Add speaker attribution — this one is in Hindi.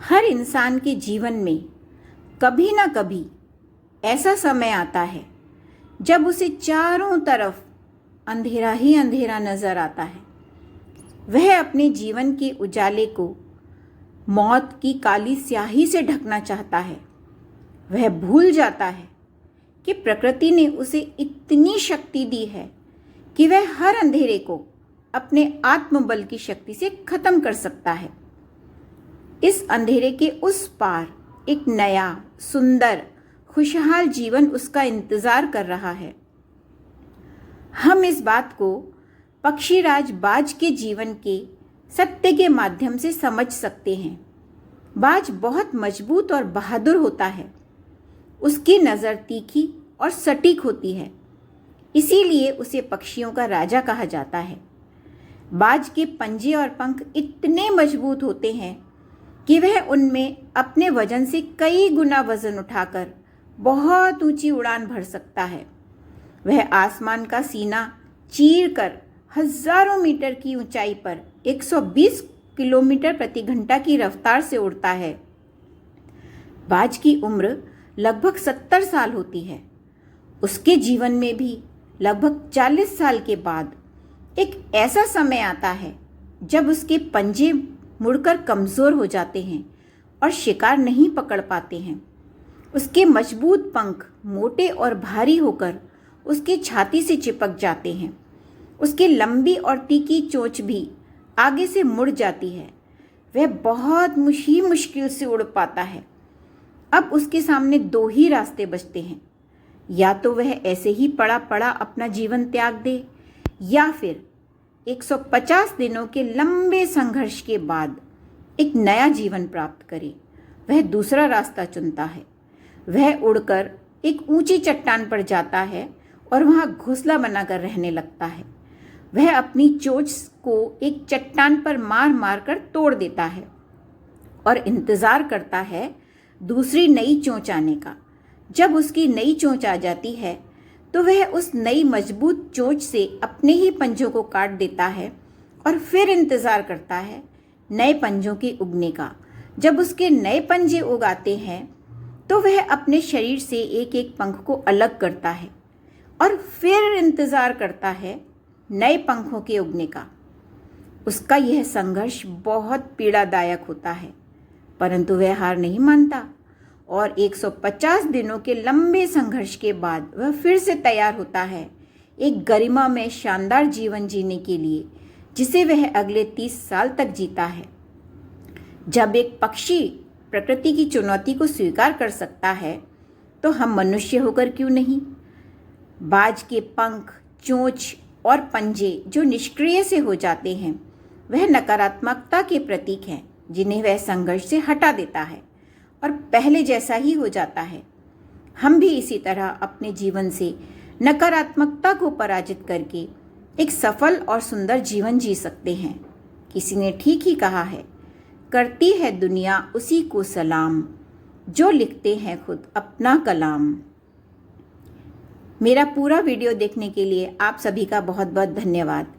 Speaker 1: हर इंसान के जीवन में कभी ना कभी ऐसा समय आता है जब उसे चारों तरफ अंधेरा ही अंधेरा नजर आता है। वह अपने जीवन के उजाले को मौत की काली स्याही से ढकना चाहता है। वह भूल जाता है कि प्रकृति ने उसे इतनी शक्ति दी है कि वह हर अंधेरे को अपने आत्मबल की शक्ति से खत्म कर सकता है। इस अंधेरे के उस पार एक नया, सुंदर, खुशहाल जीवन उसका इंतजार कर रहा है। हम इस बात को पक्षीराज बाज के जीवन के सत्य के माध्यम से समझ सकते हैं। बाज बहुत मजबूत और बहादुर होता है। उसकी नज़र तीखी और सटीक होती है, इसीलिए उसे पक्षियों का राजा कहा जाता है। बाज के पंजे और पंख इतने मजबूत होते हैं कि वह उनमें अपने वजन से कई गुना वजन उठाकर बहुत ऊंची उड़ान भर सकता है। वह आसमान का सीना चीर कर हजारों मीटर की ऊंचाई पर 120 किलोमीटर प्रति घंटा की रफ्तार से उड़ता है। बाज की उम्र लगभग 70 साल होती है। उसके जीवन में भी लगभग 40 साल के बाद एक ऐसा समय आता है जब उसके पंजे मुड़कर कमज़ोर हो जाते हैं और शिकार नहीं पकड़ पाते हैं। उसके मजबूत पंख मोटे और भारी होकर उसकी छाती से चिपक जाते हैं। उसकी लंबी और तीखी चोंच भी आगे से मुड़ जाती है। वह बहुत ही मुश्किल से उड़ पाता है। अब उसके सामने दो ही रास्ते बचते हैं, या तो वह ऐसे ही पड़ा पड़ा अपना जीवन त्याग दे, या फिर 150 दिनों के लंबे संघर्ष के बाद एक नया जीवन प्राप्त करे। वह दूसरा रास्ता चुनता है। वह उड़कर एक ऊंची चट्टान पर जाता है और वहां घोंसला बनाकर रहने लगता है। वह अपनी चोंच को एक चट्टान पर मार मार कर तोड़ देता है और इंतज़ार करता है दूसरी नई चोंच आने का। जब उसकी नई चोंच आ जाती है तो वह उस नई मजबूत चोंच से अपने ही पंजों को काट देता है और फिर इंतज़ार करता है नए पंजों के उगने का। जब उसके नए पंजे उगाते हैं तो वह अपने शरीर से एक एक पंख को अलग करता है और फिर इंतज़ार करता है नए पंखों के उगने का। उसका यह संघर्ष बहुत पीड़ादायक होता है, परंतु वह हार नहीं मानता और 150 दिनों के लंबे संघर्ष के बाद वह फिर से तैयार होता है एक गरिमा में शानदार जीवन जीने के लिए, जिसे वह अगले 30 साल तक जीता है। जब एक पक्षी प्रकृति की चुनौती को स्वीकार कर सकता है तो हम मनुष्य होकर क्यों नहीं। बाज के पंख, चोंच और पंजे जो निष्क्रिय से हो जाते हैं, वह नकारात्मकता के प्रतीक हैं जिन्हें वह संघर्ष से हटा देता है और पहले जैसा ही हो जाता है। हम भी इसी तरह अपने जीवन से नकारात्मकता को पराजित करके एक सफल और सुंदर जीवन जी सकते हैं। किसी ने ठीक ही कहा है, करती है दुनिया उसी को सलाम जो लिखते हैं खुद अपना कलाम। मेरा पूरा वीडियो देखने के लिए आप सभी का बहुत बहुत धन्यवाद।